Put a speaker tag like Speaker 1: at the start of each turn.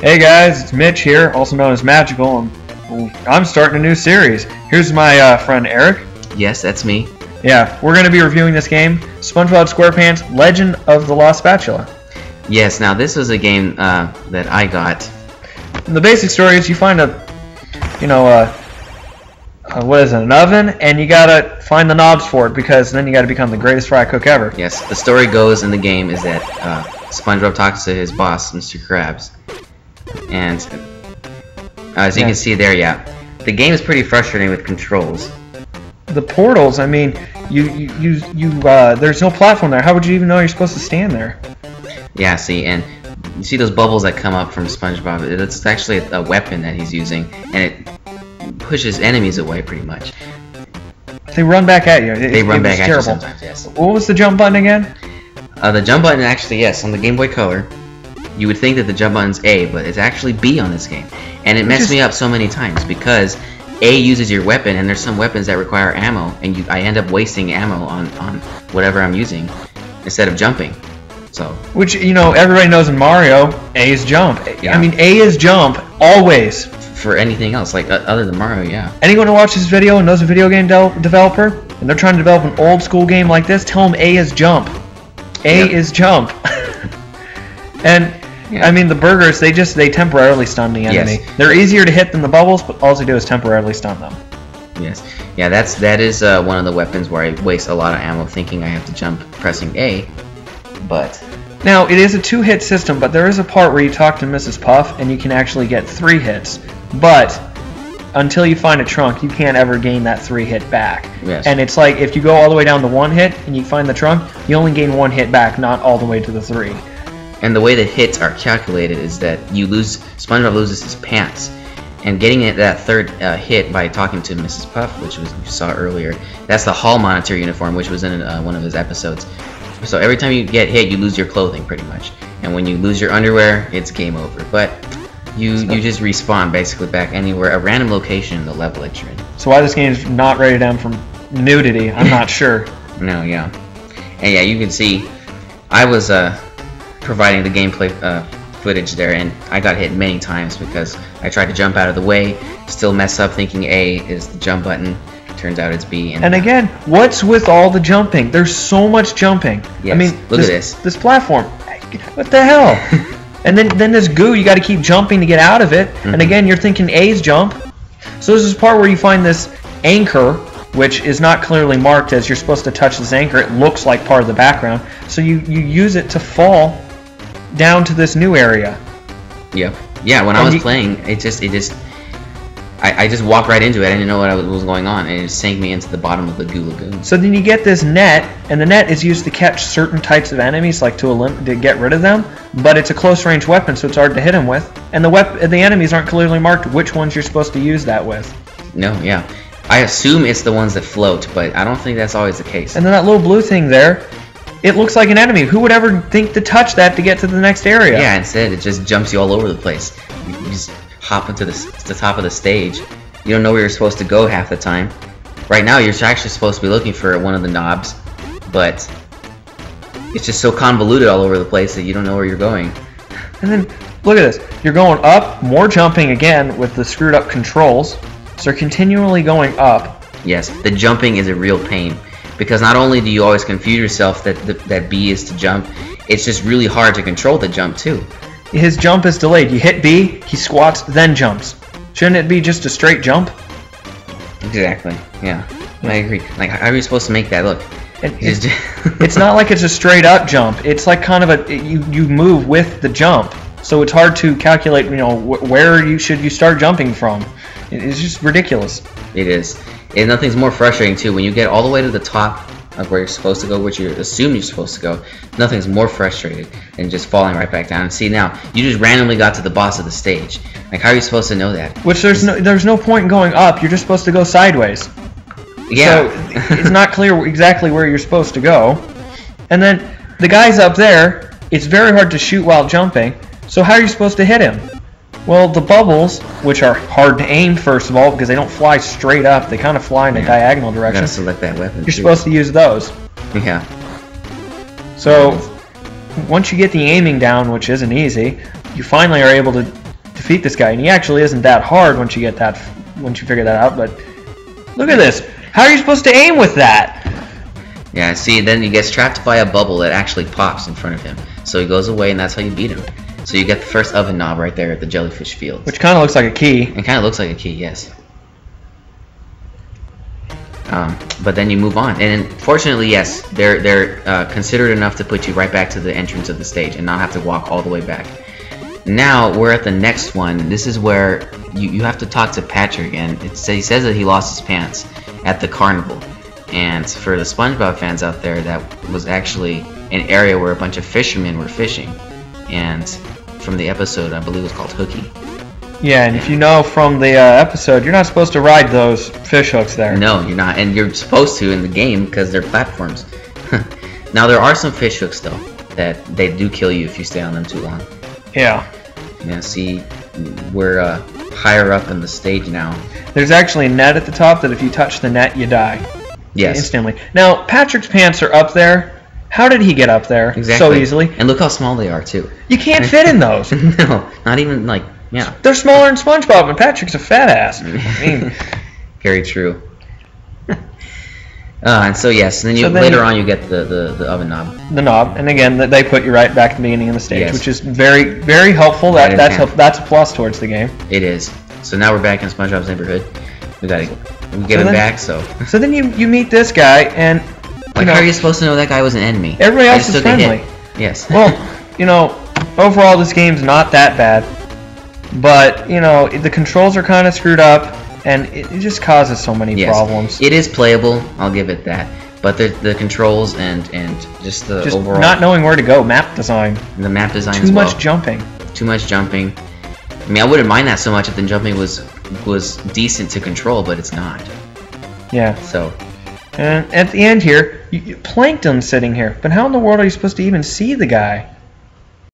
Speaker 1: Hey guys, it's Mitch here, also known as MADgiKIll, and I'm starting a new series. Here's my friend Eric.
Speaker 2: Yes, that's me.
Speaker 1: Yeah, we're going to be reviewing this game, Spongebob Squarepants, Legend of the Lost Spatula.
Speaker 2: Yes, now this was a game that I got.
Speaker 1: And the basic story is you find what is it, an oven, and you gotta find the knobs for it, because then you gotta become the greatest fry cook ever.
Speaker 2: Yes, the story goes in the game is that SpongeBob talks to his boss, Mr. Krabs, and as you can see there, the game is pretty frustrating with controls.
Speaker 1: The portals, I mean, there's no platform there. How would you even know you're supposed to stand there?
Speaker 2: Yeah, see, and you see those bubbles that come up from SpongeBob. It's actually a weapon that he's using, and it pushes enemies away pretty much.
Speaker 1: They run back at you.
Speaker 2: They run back at you sometimes, yes.
Speaker 1: What was the jump button again?
Speaker 2: The jump button, actually, yes, on the Gameboy Color, you would think that the jump button's A, but it's actually B on this game. And it messed me up so many times, because A uses your weapon, and there's some weapons that require ammo, and I end up wasting ammo on whatever I'm using, instead of jumping. So,
Speaker 1: which, everybody knows in Mario, A is jump.
Speaker 2: Yeah.
Speaker 1: I mean, A is jump, always.
Speaker 2: For anything else, like other than Mario, yeah.
Speaker 1: Anyone who watches this video and knows a video game developer, and they're trying to develop an old school game like this, tell them A is jump. A is jump. And, I mean, the burgers, they temporarily stun the enemy. Yes. They're easier to hit than the bubbles, but all they do is temporarily stun them.
Speaker 2: Yes. Yeah, that is one of the weapons where I waste a lot of ammo thinking I have to jump pressing A, but...
Speaker 1: Now, it is a 2-hit system, but there is a part where you talk to Mrs. Puff, and you can actually get 3 hits. But until you find a trunk, you can't ever gain that 3-hit back.
Speaker 2: Yes.
Speaker 1: And it's like, if you go all the way down to 1 hit, and you find the trunk, you only gain 1 hit back, not all the way to the 3.
Speaker 2: And the way that hits are calculated is that SpongeBob loses his pants. And getting that third hit by talking to Mrs. Puff, which you saw earlier, that's the hall monitor uniform, which was in one of his episodes. So every time you get hit, you lose your clothing, pretty much. And when you lose your underwear, it's game over. But you just respawn, basically, back anywhere, a random location in the level that you're in. So
Speaker 1: why this game is not rated M from nudity, I'm not sure.
Speaker 2: No, yeah. And yeah, you can see, I was providing the gameplay footage there, and I got hit many times because I tried to jump out of the way, still mess up thinking A is the jump button. Turns out it's B.
Speaker 1: And again, what's with all the jumping? There's so much jumping.
Speaker 2: Yes.
Speaker 1: I mean,
Speaker 2: look at this.
Speaker 1: This platform. What the hell? And then this goo, you got to keep jumping to get out of it. And again, you're thinking A's jump. So this is the part where you find this anchor, which is not clearly marked as you're supposed to touch this anchor. It looks like part of the background. So you use it to fall down to this new area.
Speaker 2: Yep. Yeah, when I was playing, I just walked right into it. I didn't know what was going on, and it sank me into the bottom of the goo lagoon. So
Speaker 1: then you get this net, and the net is used to catch certain types of enemies, like to get rid of them. But it's a close-range weapon, so it's hard to hit them with. And the enemies aren't clearly marked which ones you're supposed to use that with.
Speaker 2: No, yeah. I assume it's the ones that float, but I don't think that's always the case.
Speaker 1: And then that little blue thing there, it looks like an enemy. Who would ever think to touch that to get to the next area?
Speaker 2: Yeah, instead it just jumps you all over the place. You just hop into the top of the stage. You don't know where you're supposed to go half the time. Right now you're actually supposed to be looking for one of the knobs, but it's just so convoluted all over the place that you don't know where you're going.
Speaker 1: And then look at this. You're going up, more jumping again with the screwed up controls. So you're continually going up.
Speaker 2: Yes, the jumping is a real pain, because not only do you always confuse yourself that B is to jump, it's just really hard to control the jump too.
Speaker 1: His jump is delayed. You hit B, he squats, then jumps. Shouldn't it be just a straight jump?
Speaker 2: Exactly. Yeah, I agree. Like, how are you supposed to make that look?
Speaker 1: It's not like it's a straight up jump. It's like kind of you move with the jump, so it's hard to calculate. Where should you start jumping from? It's just ridiculous.
Speaker 2: It is. And nothing's more frustrating too when you get all the way to the top of where you're supposed to go, which you assume you're supposed to go. Nothing's more frustrated than just falling right back down. And see, now you just randomly got to the boss of the stage. Like, how are you supposed to know that?
Speaker 1: Which there's no point in going up. You're just supposed to go sideways.
Speaker 2: Yeah.
Speaker 1: So it's not clear exactly where you're supposed to go. And then the guy's up there. It's very hard to shoot while jumping. So how are you supposed to hit him? Well, the bubbles, which are hard to aim, first of all, because they don't fly straight up. They kind of fly in a diagonal direction.
Speaker 2: You gotta select that weapon.
Speaker 1: You're supposed to use those.
Speaker 2: Yeah.
Speaker 1: So once you get the aiming down, which isn't easy, you finally are able to defeat this guy, and he actually isn't that hard once you figure that out. But look at this. How are you supposed to aim with that?
Speaker 2: Yeah, see, then he gets trapped by a bubble that actually pops in front of him. So he goes away, and that's how you beat him. So you get the first oven knob right there at the jellyfish field.
Speaker 1: Which kind of looks like a key.
Speaker 2: It kind of looks like a key, yes. But then you move on, and fortunately, yes, they're considerate enough to put you right back to the entrance of the stage and not have to walk all the way back. Now we're at the next one. This is where you have to talk to Patrick, and he says that he lost his pants at the carnival. And for the SpongeBob fans out there, that was actually an area where a bunch of fishermen were fishing. And from the episode, I believe it was called Hooky.
Speaker 1: Yeah, and if you know from the episode, you're not supposed to ride those fish hooks there.
Speaker 2: No, you're not, and you're supposed to in the game because they're platforms. Now there are some fish hooks though that they do kill you if you stay on them too long.
Speaker 1: Yeah.
Speaker 2: Yeah. See, we're higher up in the stage now.
Speaker 1: There's actually a net at the top that if you touch the net, you die.
Speaker 2: Yes.
Speaker 1: Instantly. Now Patrick's pants are up there. How did he get up there so easily?
Speaker 2: And look how small they are too.
Speaker 1: You can't fit in those.
Speaker 2: No, not even like. Yeah.
Speaker 1: They're smaller than SpongeBob, and Patrick's a fat ass. I mean,
Speaker 2: very true. And so yes, and then later on you get the oven knob.
Speaker 1: The knob, and again they put you right back at the beginning of the stage,
Speaker 2: yes.
Speaker 1: Which is very very helpful. That's a plus towards the game.
Speaker 2: It is. So now we're back in SpongeBob's neighborhood. We get him back. So
Speaker 1: then you meet this guy, and
Speaker 2: how are you supposed to know that guy was an enemy?
Speaker 1: Everybody else is friendly.
Speaker 2: Yes.
Speaker 1: Well, overall this game's not that bad. But, the controls are kind of screwed up, and it just causes so many problems.
Speaker 2: It is playable, I'll give it that. But the controls and just the overall...
Speaker 1: not knowing where to go, map design.
Speaker 2: The map design
Speaker 1: Too much jumping.
Speaker 2: Too much jumping. I mean, I wouldn't mind that so much if the jumping was decent to control, but it's not.
Speaker 1: Yeah.
Speaker 2: So...
Speaker 1: And at the end here, Plankton's sitting here. But how in the world are you supposed to even see the guy?